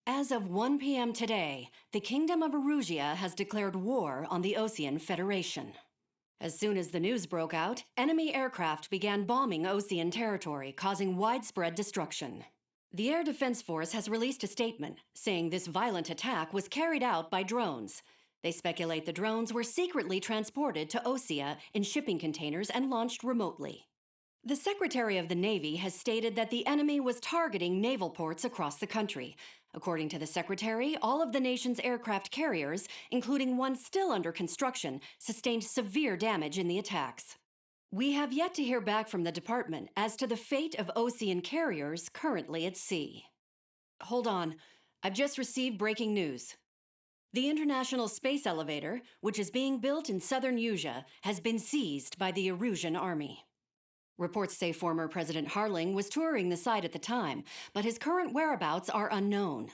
As of 1 p.m. today, the Kingdom of Erusia has declared war on the Osean Federation. As soon as the news broke out, enemy aircraft began bombing Osean territory, causing widespread destruction. The Air Defense Force has released a statement saying this violent attack was carried out by drones. They speculate the drones were secretly transported to Osea in shipping containers and launched remotely. The Secretary of the Navy has stated that the enemy was targeting naval ports across the country. According to the Secretary, all of the nation's aircraft carriers, including one still under construction, sustained severe damage in the attacks. We have yet to hear back from the department as to the fate of Osean carriers currently at sea. Hold on, I've just received breaking news. The International Space Elevator, which is being built in southern Erusia, has been seized by the Erusian army. Reports say former President Harling was touring the site at the time, but his current whereabouts are unknown.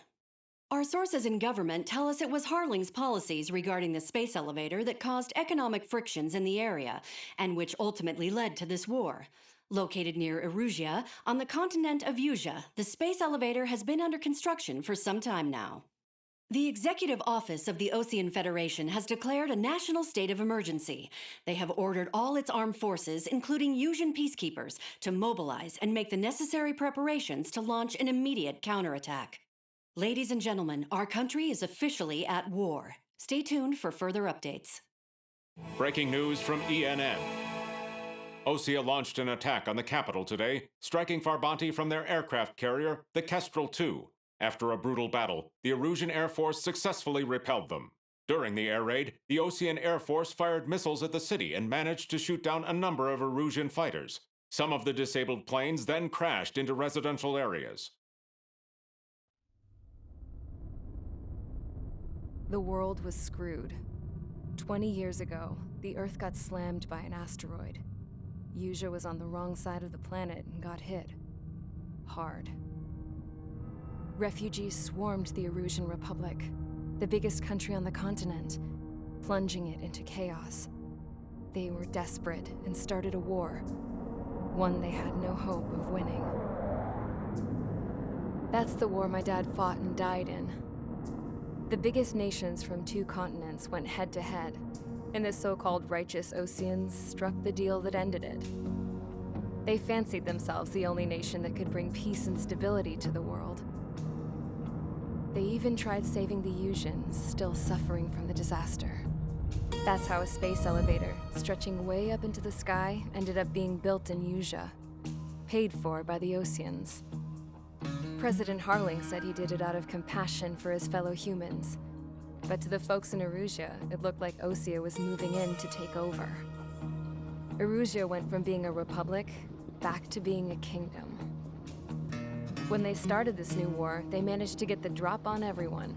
Our sources in government tell us it was Harling's policies regarding the space elevator that caused economic frictions in the area, and which ultimately led to this war. Located near Erusia, on the continent of Erusia, the space elevator has been under construction for some time now. The Executive Office of the Osean Federation has declared a national state of emergency. They have ordered all its armed forces, including Erusian peacekeepers, to mobilize and make the necessary preparations to launch an immediate counterattack. Ladies and gentlemen, our country is officially at war. Stay tuned for further updates. Breaking news from ENN. Osea launched an attack on the capital today, striking Farbanti from their aircraft carrier, the Kestrel II. After a brutal battle, the Erusian Air Force successfully repelled them. During the air raid, the Osean Air Force fired missiles at the city and managed to shoot down a number of Erusian fighters. Some of the disabled planes then crashed into residential areas. The world was screwed. 20 years ago, the Earth got slammed by an asteroid. Erusia was on the wrong side of the planet and got hit. Hard. Refugees swarmed the Erusian Republic, the biggest country on the continent, plunging it into chaos. They were desperate and started a war, one they had no hope of winning. That's the war my dad fought and died in. The biggest nations from 2 continents went head-to-head, and the so-called righteous Oseans struck the deal that ended it. They fancied themselves the only nation that could bring peace and stability to the world. They even tried saving the Erusians, still suffering from the disaster. That's how a space elevator, stretching way up into the sky, ended up being built in Erusia, paid for by the Oseans. President Harling said he did it out of compassion for his fellow humans. But to the folks in Erusia, it looked like Osea was moving in to take over. Erusia went from being a republic back to being a kingdom. When they started this new war, they managed to get the drop on everyone.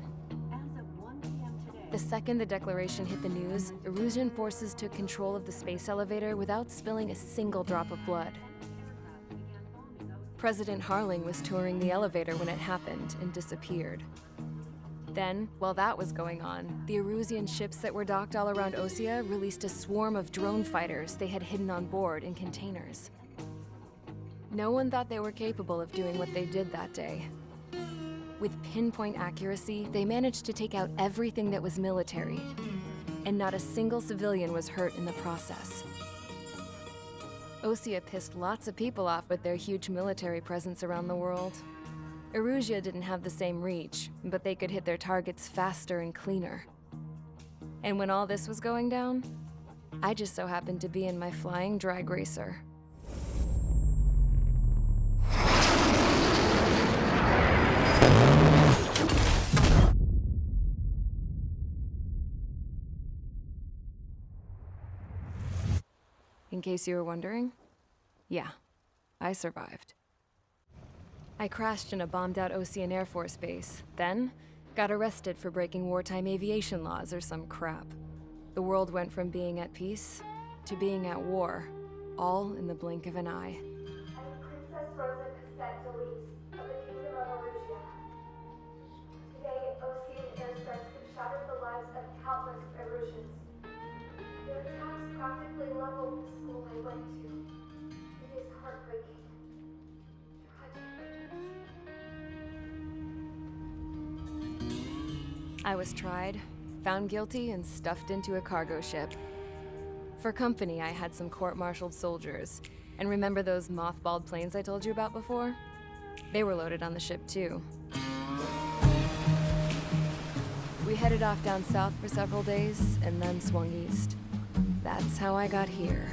As of 1 p.m. today, The second the declaration hit the news, Erusian forces took control of the space elevator without spilling a single drop of blood. President Harling was touring the elevator when it happened and disappeared. Then, while that was going on, the Erusian ships that were docked all around Osea released a swarm of drone fighters they had hidden on board in containers. No one thought they were capable of doing what they did that day. With pinpoint accuracy, they managed to take out everything that was military, and not a single civilian was hurt in the process. Osea pissed lots of people off with their huge military presence around the world. Erusia didn't have the same reach, but they could hit their targets faster and cleaner. And when all this was going down, I just so happened to be in my flying drag racer. In case you were wondering, yeah, I survived. I crashed in a bombed-out Osean Air Force base, then got arrested for breaking wartime aviation laws or some crap. The world went from being at peace to being at war, all in the blink of an eye. I'm Princess Rosa Cassette-Delise of the Kingdom of Erusia. Today, Osean airstrikes have shattered the lives of countless Erusians. Their attacks practically leveled the school I went to. It is heartbreaking. Tragic. I was tried, found guilty, and stuffed into a cargo ship. For company, I had some court-martialed soldiers. And remember those mothballed planes I told you about before? They were loaded on the ship too. We headed off down south for several days, and then swung east. That's how I got here.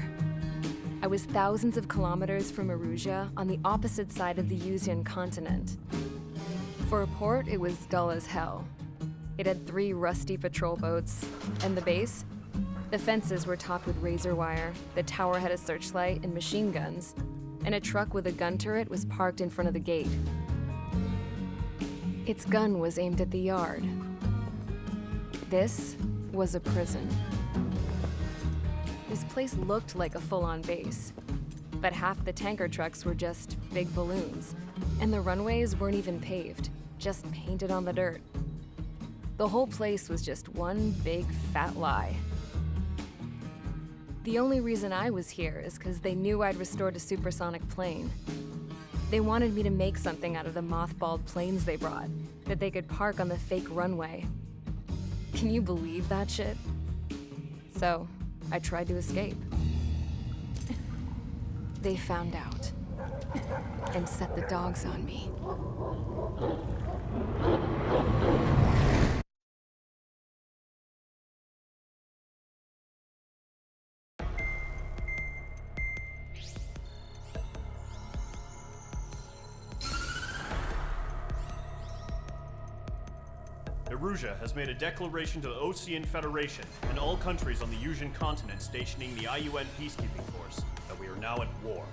I was thousands of kilometers from Erusia, on the opposite side of the Yuzian continent. For a port, it was dull as hell. It had 3 rusty patrol boats, and the base? The fences were topped with razor wire, the tower had a searchlight and machine guns, and a truck with a gun turret was parked in front of the gate. Its gun was aimed at the yard. This was a prison. This place looked like a full-on base, but half the tanker trucks were just big balloons, and the runways weren't even paved, just painted on the dirt. The whole place was just one big fat lie. The only reason I was here is because they knew I'd restored a supersonic plane. They wanted me to make something out of the mothballed planes they brought, that they could park on the fake runway. Can you believe that shit? So, I tried to escape. They found out, and set the dogs on me. Erusia has made a declaration to the Ocean Federation and all countries on the Yuzian continent stationing the IUN peacekeeping force that we are now at war.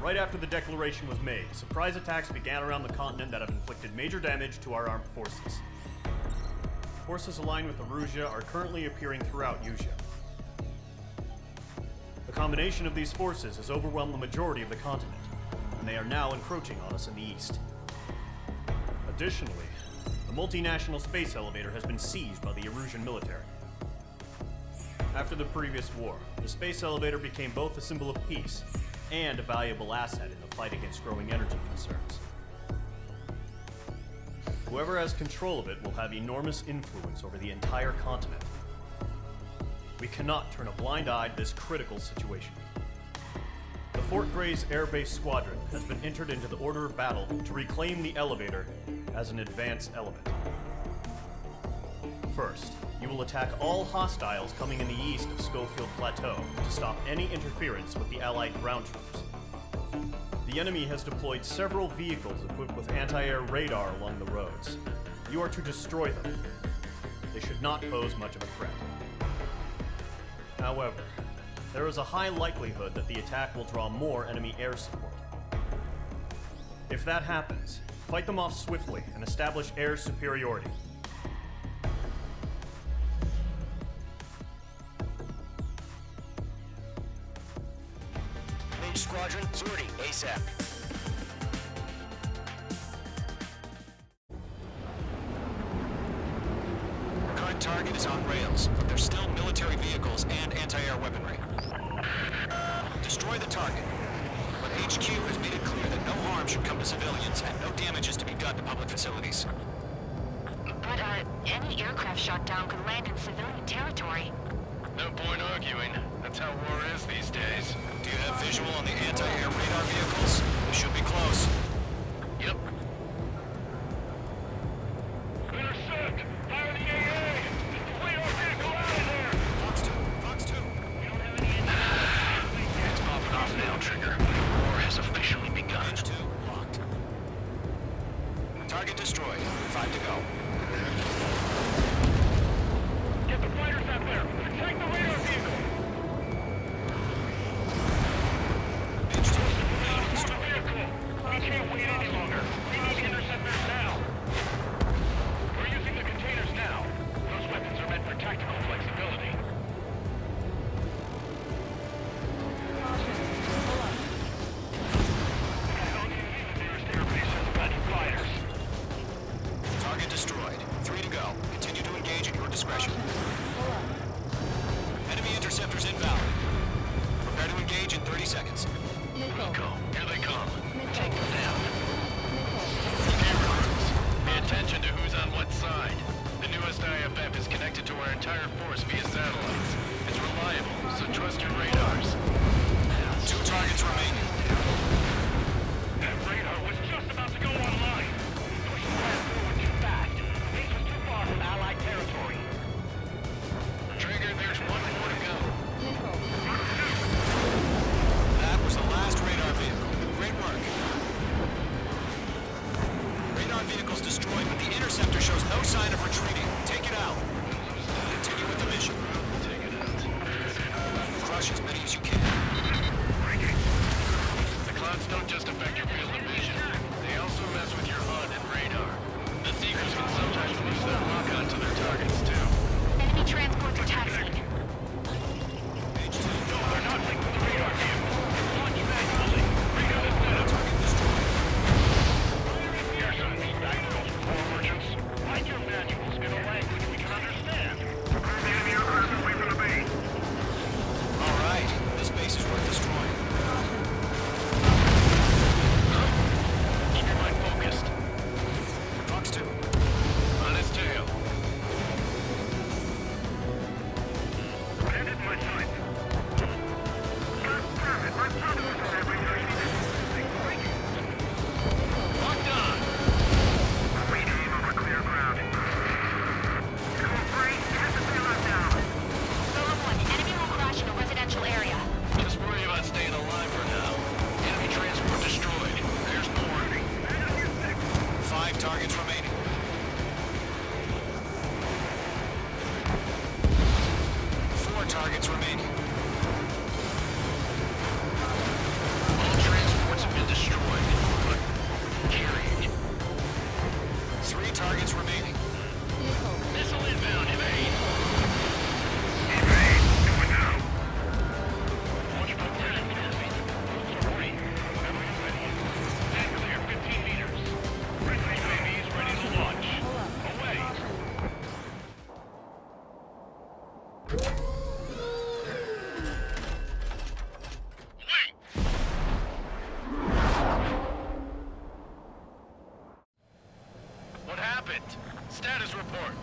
Right after the declaration was made, surprise attacks began around the continent that have inflicted major damage to our armed forces. Forces aligned with Erusia are currently appearing throughout Yusia. The combination of these forces has overwhelmed the majority of the continent, and they are now encroaching on us in the east. Additionally, the multinational space elevator has been seized by the Erusian military. After the previous war, the space elevator became both a symbol of peace and a valuable asset in the fight against growing energy concerns. Whoever has control of it will have enormous influence over the entire continent. We cannot turn a blind eye to this critical situation. The Fort Gray's Air Base Squadron has been entered into the order of battle to reclaim the elevator as an advance element. First, you will attack all hostiles coming in the east of Schofield Plateau to stop any interference with the Allied ground troops. The enemy has deployed several vehicles equipped with anti-air radar along the roads. You are to destroy them. They should not pose much of a threat. However, there is a high likelihood that the attack will draw more enemy air support. If that happens, fight them off swiftly and establish air superiority. Mage Squadron, sortie ASAP. The current target is on rails, but there's still military vehicles and anti-air weaponry. Destroy the target, but HQ has made it clear that no harm should come to civilians and no damage is to be done to public facilities. But, any aircraft shot down could land in civilian territory. No point arguing. That's how war is these days. Do you have visual on the anti-air radar vehicles? They should be close. Yep. Intercept! Fire the AA! Fleet our vehicle out of there! Fox 2, Fox 2. We don't have any It's popping off now, Trigger. War has officially begun. Edge 2, locked. Target destroyed. 5 to go. Get the fighters out there! Protect the radar vehicle! Edge 2, vehicle! We can't wait any longer. We need to intercept theirs now. We're using the containers now. Those weapons are meant for tactical flexibility. Target destroyed. 3 to go. Continue to engage at your discretion. Enemy vehicle's destroyed, but the interceptor shows no sign of retreating. Take it out. Continue with the mission. Take it out. Crush as many as you can. The clouds don't just affect your field of vision. They also mess with your HUD and radar. The Seekers can sometimes lose their lock-on to their targets, too. Enemy transports are taxiing. No, they're not linked with the radar vehicle. Launch manually. Recon is set up. Target destroyed. Yes, back to those poor merchants. Write your manuals in a language we can understand. Prepare the enemy aircraft away from the base. All right. This base is worth destroying. Keep your mind focused. Fox 2. On his tail. Bandit in my sights. Locked on. Wait aim over clear ground. Come free, get the payload down. Golem 1, enemy will crash in a residential area. Just worry about staying alive for now. Enemy transport destroyed. There's more. 5 targets remaining. 4 targets remaining. All transports have been destroyed, but carrying. 3 targets remaining. Missile inbound, evade. Evade, do it now. Launch preparation complete. 3. Memory ready. Stand clear, 15 meters. Friendly UAVs ready to launch. Away. Wait. What happened? Status report.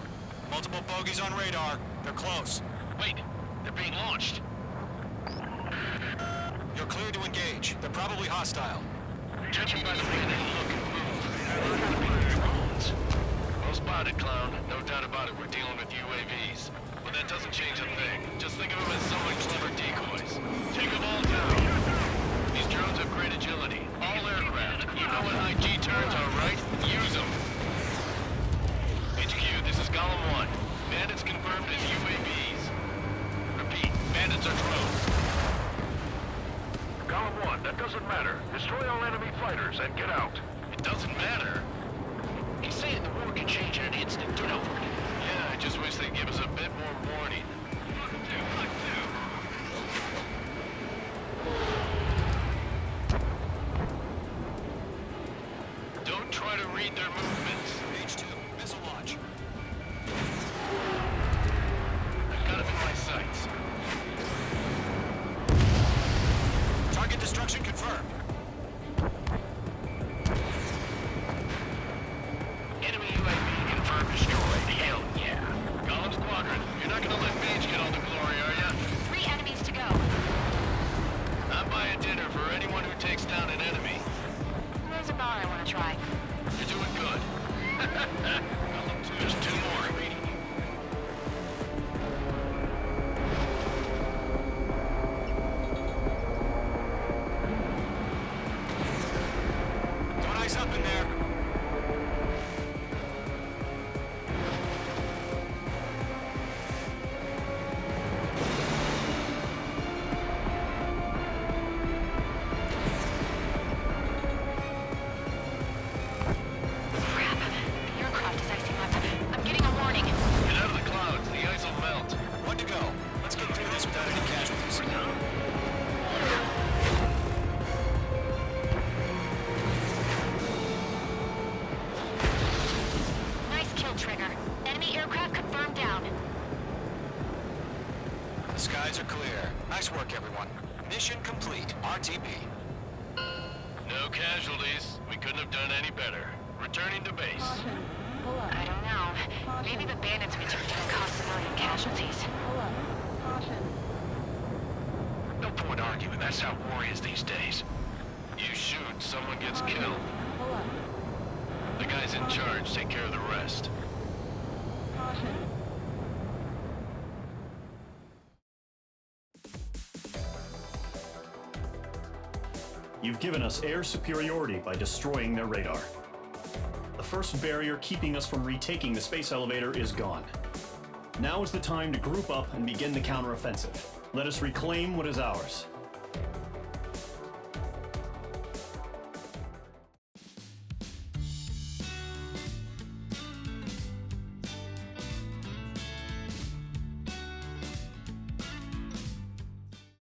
Multiple bogies on radar. They're close. Wait, they're being launched. You're clear to engage. They're probably hostile. Judging by the way they look and move, they're gonna be drones. Well spotted, clown. No doubt about it, we're dealing with UAVs. But that doesn't change a thing. Just think of them as somewhat clever decoys. Take them all down. These drones have great agility. All aircraft. You know what high G turns are, right? Use them. HQ, this is Golem 1. Bandits confirmed as UAVs. Repeat, bandits are drones. Golem 1, that doesn't matter. Destroy all enemy fighters and get out. It doesn't matter? He's saying the war can change in an instant, don't know. Yeah, I just wish they'd give us a bit more warning. Don't try to read their movements. H2, missile launch. I've got him in my sights. Target destruction confirmed. Enemy UAV confirmed destroyed. Hell yeah. Golem Squadron, you're not gonna let Mage get all the glory, are ya? 3 enemies to go. I'm buying dinner for anyone who takes down an enemy. There's a bar I want to try. You're doing good. Golem 2, there's 2 more. Don't ice up in there. Crap. The aircraft is icing up. I'm getting a warning. Get out of the clouds, the ice will melt. 1 to go. Let's get through this without any casualties. Nice kill, Trigger. Enemy aircraft confirmed down. The skies are clear. Nice work, everyone. Mission complete. RTB. No casualties. We couldn't have done any better. Returning to base. I don't know. Maybe the bandits we took down caused civilian casualties. No point arguing. That's how war is these days. You shoot, someone gets killed. The guys in charge take care of the rest. You've given us air superiority by destroying their radar. The first barrier keeping us from retaking the space elevator is gone. Now is the time to group up and begin the counteroffensive. Let us reclaim what is ours.